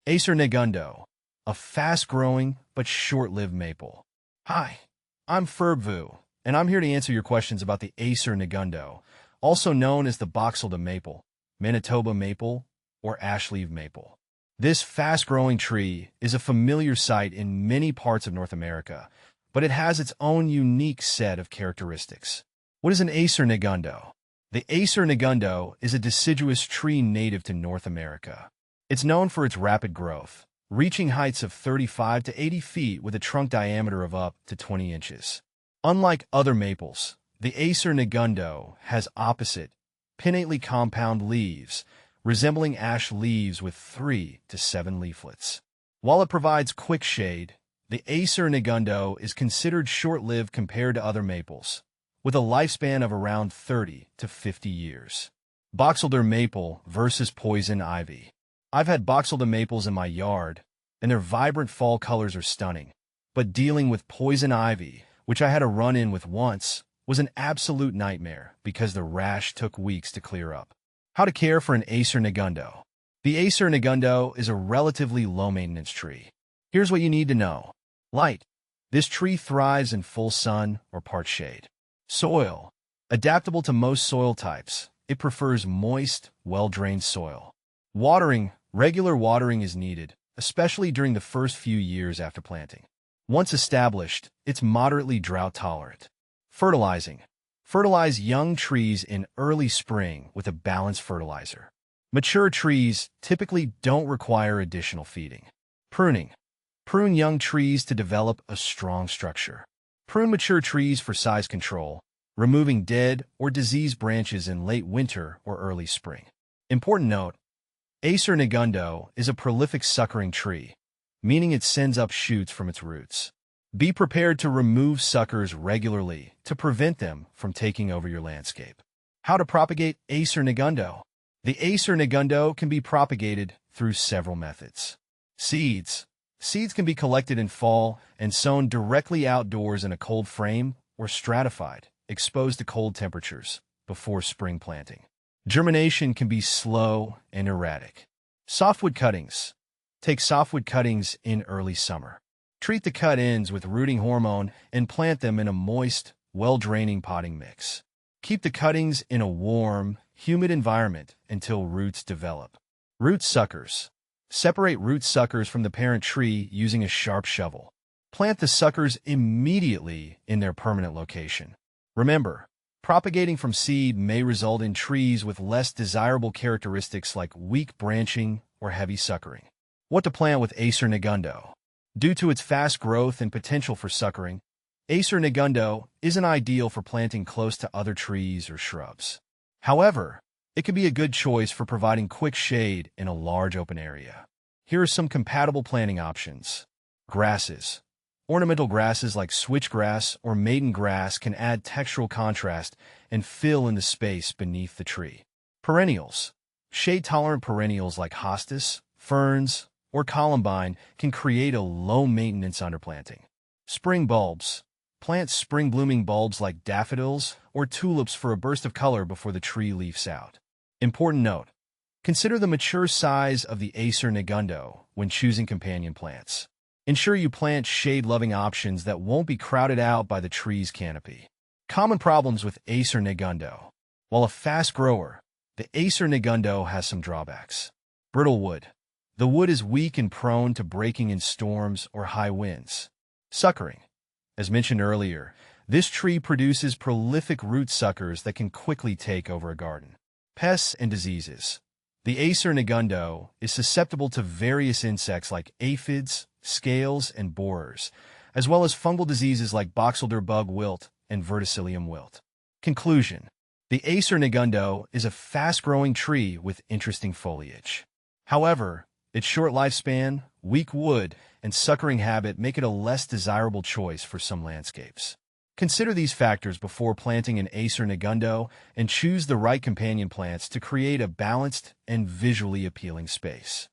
Acer Negundo, a fast-growing but short-lived maple. Hi, I'm Ferbvu, and I'm here to answer your questions about the Acer Negundo, also known as the Boxelder maple, Manitoba maple, or ashleaf maple. This fast-growing tree is a familiar sight in many parts of North America, but it has its own unique set of characteristics. What is an Acer Negundo? The Acer Negundo is a deciduous tree native to North America. It's known for its rapid growth, reaching heights of 35 to 80 feet with a trunk diameter of up to 20 inches. Unlike other maples, the Acer Negundo has opposite, pinnately compound leaves, resembling ash leaves with 3 to 7 leaflets. While it provides quick shade, the Acer Negundo is considered short-lived compared to other maples, with a lifespan of around 30 to 50 years. Boxelder maple versus poison ivy. I've had Boxelder maples in my yard, and their vibrant fall colors are stunning. But dealing with poison ivy, which I had a run-in with once, was an absolute nightmare because the rash took weeks to clear up. How to care for an Acer Negundo. The Acer Negundo is a relatively low-maintenance tree. Here's what you need to know. Light. This tree thrives in full sun or part shade. Soil. Adaptable to most soil types, it prefers moist, well-drained soil. Watering. Regular watering is needed, especially during the first few years after planting. Once established, it's moderately drought-tolerant. Fertilizing. Fertilize young trees in early spring with a balanced fertilizer. Mature trees typically don't require additional feeding. Pruning. Prune young trees to develop a strong structure. Prune mature trees for size control, removing dead or diseased branches in late winter or early spring. Important note, Acer Negundo is a prolific suckering tree, meaning it sends up shoots from its roots. Be prepared to remove suckers regularly to prevent them from taking over your landscape. How to propagate Acer Negundo? The Acer Negundo can be propagated through several methods. Seeds. Seeds can be collected in fall and sown directly outdoors in a cold frame or stratified, exposed to cold temperatures, before spring planting. Germination can be slow and erratic. Softwood cuttings. Take softwood cuttings in early summer. Treat the cut ends with rooting hormone and plant them in a moist, well-draining potting mix. Keep the cuttings in a warm, humid environment until roots develop. Root suckers. Separate root suckers from the parent tree using a sharp shovel. Plant the suckers immediately in their permanent location. Remember, propagating from seed may result in trees with less desirable characteristics like weak branching or heavy suckering. What to plant with Acer Negundo? Due to its fast growth and potential for suckering, Acer Negundo isn't ideal for planting close to other trees or shrubs. However, it can be a good choice for providing quick shade in a large open area. Here are some compatible planting options. Grasses. Ornamental grasses like switchgrass or maiden grass can add textural contrast and fill in the space beneath the tree. Perennials. Shade-tolerant perennials like hostas, ferns, or columbine can create a low-maintenance underplanting. Spring bulbs. Plant spring-blooming bulbs like daffodils or tulips for a burst of color before the tree leaves out. Important note. Consider the mature size of the Acer Negundo when choosing companion plants. Ensure you plant shade-loving options that won't be crowded out by the tree's canopy. Common problems with Acer Negundo. While a fast grower, the Acer Negundo has some drawbacks. Brittle wood. The wood is weak and prone to breaking in storms or high winds. Suckering. As mentioned earlier, this tree produces prolific root suckers that can quickly take over a garden. Pests and diseases. The Acer Negundo is susceptible to various insects like aphids, scales, and borers, as well as fungal diseases like Boxelder bug wilt and verticillium wilt. Conclusion. The Acer Negundo is a fast-growing tree with interesting foliage. However, its short lifespan, weak wood, and suckering habit make it a less desirable choice for some landscapes. Consider these factors before planting an Acer Negundo and choose the right companion plants to create a balanced and visually appealing space.